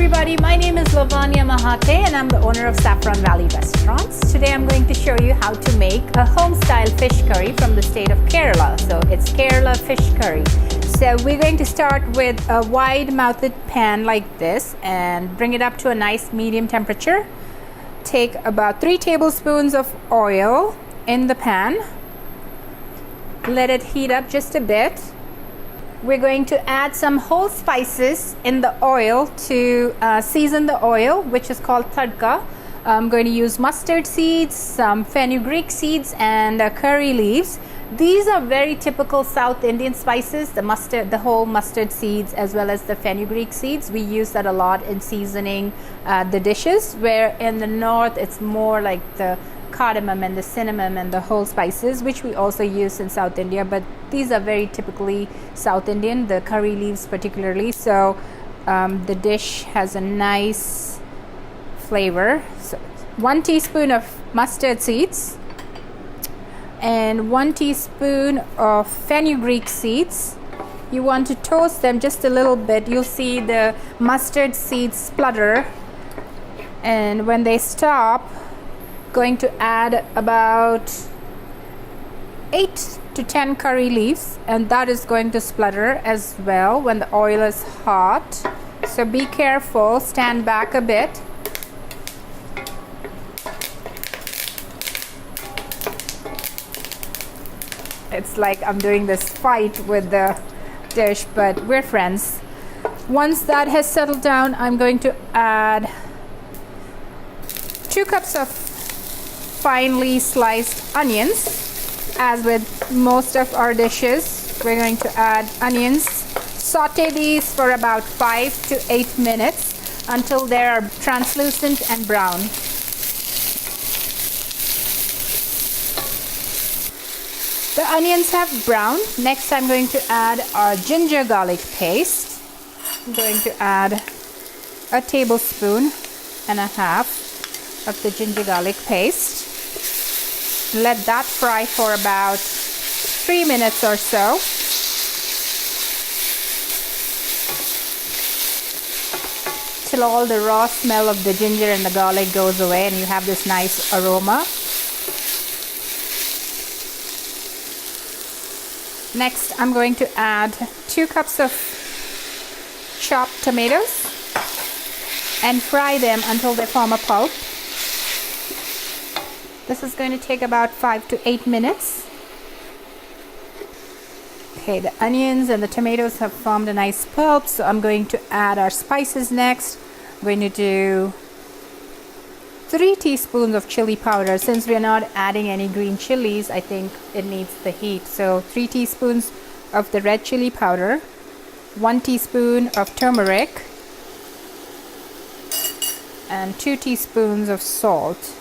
everybody, my name is Lavanya Mahatte and I'm the owner of Saffron Valley Restaurants. Today I'm going to show you how to make a home-style fish curry from the state of Kerala. So it's Kerala fish curry. So we're going to start with a wide-mouthed pan like this and bring it up to a nice medium temperature. Take about 3 tablespoons of oil in the pan. Let it heat up just a bit. We're going to add some whole spices in the oil to season the oil, which is called tadka. I'm going to use mustard seeds, some fenugreek seeds, and curry leaves. These are very typical South Indian spices, the whole mustard seeds as well as the fenugreek seeds. We use that a lot in seasoning the dishes, where in the north it's more like the cardamom and the cinnamon and the whole spices, which we also use in South India, but these are very typically South Indian, the curry leaves particularly. So the dish has a nice flavor. So 1 teaspoon of mustard seeds and 1 teaspoon of fenugreek seeds. You want to toast them just a little bit. You'll see the mustard seeds splutter, and when they stop, going to add about 8 to 10 curry leaves, and that is going to splutter as well when the oil is hot. So be careful, stand back a bit. It's like I'm doing this fight with the dish, but we're friends. Once that has settled down, I'm going to add 2 cups of finely sliced onions. As with most of our dishes, we're going to add onions. Saute these for about 5 to 8 minutes until they are translucent and brown. The onions have browned. Next, I'm going to add our ginger garlic paste. I'm going to add a tablespoon and a half of the ginger garlic paste. Let that fry for about 3 minutes or so. Till all the raw smell of the ginger and the garlic goes away and you have this nice aroma. Next, I'm going to add 2 cups of chopped tomatoes and fry them until they form a pulp. This is going to take about 5 to 8 minutes. Okay, the onions and the tomatoes have formed a nice pulp, so I'm going to add our spices next. I'm going to do 3 teaspoons of chili powder. Since we're not adding any green chilies, I think it needs the heat. So 3 teaspoons of the red chili powder, 1 teaspoon of turmeric, and 2 teaspoons of salt.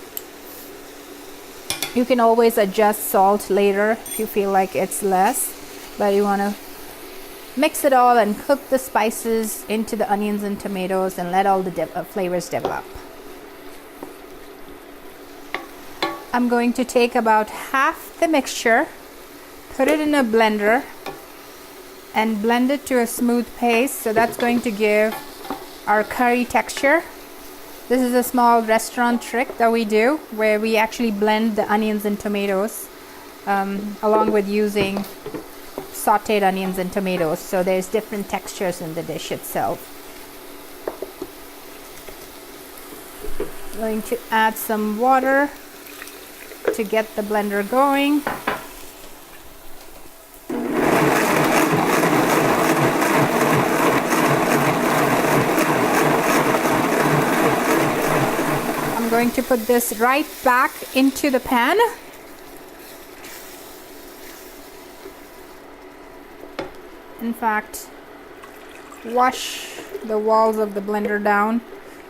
You can always adjust salt later if you feel like it's less, but you want to mix it all and cook the spices into the onions and tomatoes and let all the flavors develop. I'm going to take about half the mixture, put it in a blender, and blend it to a smooth paste. So that's going to give our curry texture. This is a small restaurant trick that we do, where we actually blend the onions and tomatoes along with using sauteed onions and tomatoes, so there's different textures in the dish itself. I'm going to add some water to get the blender going. I'm going to put this right back into the pan. In fact, wash the walls of the blender down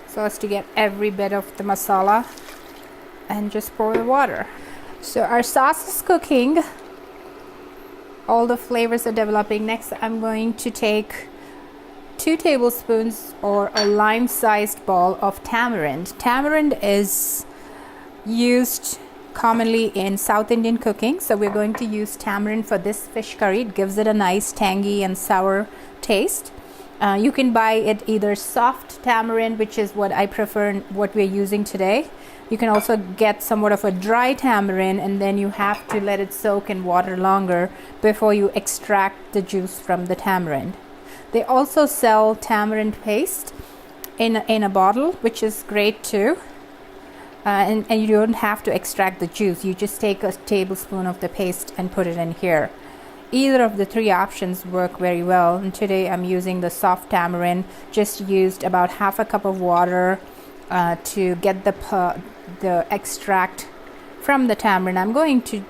so as to get every bit of the masala, and just pour the water. So our sauce is cooking. All the flavors are developing. Next, I'm going to take 2 tablespoons or a lime-sized ball of tamarind. Tamarind is used commonly in South Indian cooking, so we're going to use tamarind for this fish curry. It gives it a nice tangy and sour taste. You can buy it either soft tamarind, which is what I prefer and what we're using today. You can also get somewhat of a dry tamarind, and then you have to let it soak in water longer before you extract the juice from the tamarind. They also sell tamarind paste in a bottle, which is great too. And you don't have to extract the juice. You just take a tablespoon of the paste and put it in here. Either of the three options work very well, and today I'm using the soft tamarind. Just used about half a cup of water to get the extract from the tamarind. I'm going to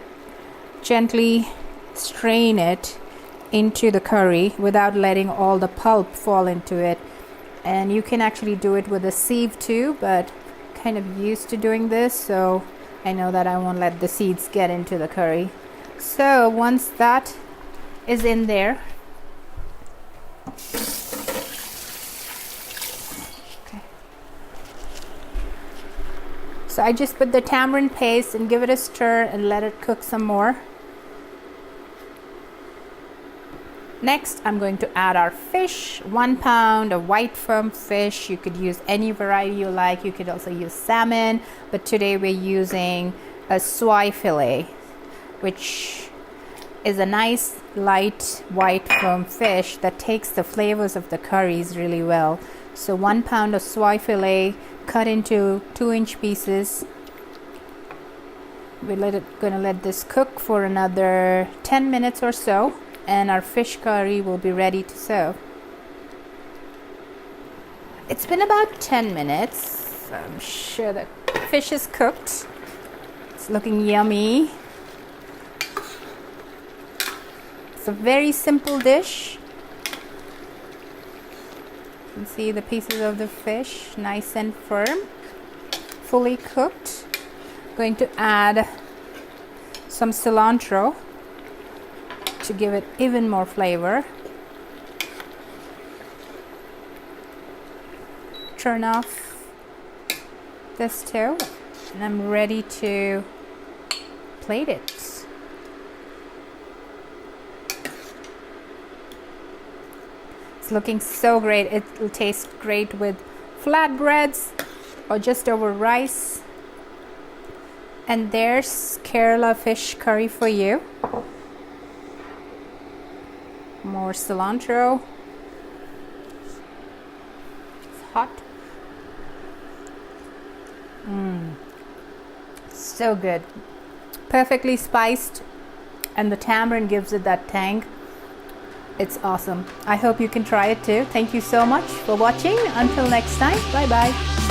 gently strain it into the curry without letting all the pulp fall into it. And you can actually do it with a sieve too, but kind of used to doing this, so I know that I won't let the seeds get into the curry. So once that is in there, okay. So I just put the tamarind paste and give it a stir and let it cook some more. Next, I'm going to add our fish, 1 pound of white firm fish. You could use any variety you like. You could also use salmon, but today we're using a swai fillet, which is a nice light white firm fish that takes the flavors of the curries really well. So 1 pound of swai fillet cut into 2-inch pieces. We're gonna let this cook for another 10 minutes or so, and our fish curry will be ready to serve. It's been about 10 minutes. I'm sure the fish is cooked. It's looking yummy. It's a very simple dish. You can see the pieces of the fish, nice and firm, fully cooked. Going to add some cilantro to give it even more flavor. Turn off the stove, and I'm ready to plate it. It's looking so great. It will taste great with flatbreads or just over rice. And there's Kerala fish curry for you. More cilantro. It's hot. So good. Perfectly spiced, and the tamarind gives it that tang. It's awesome. I hope you can try it too. Thank you so much for watching. Until next time, bye bye.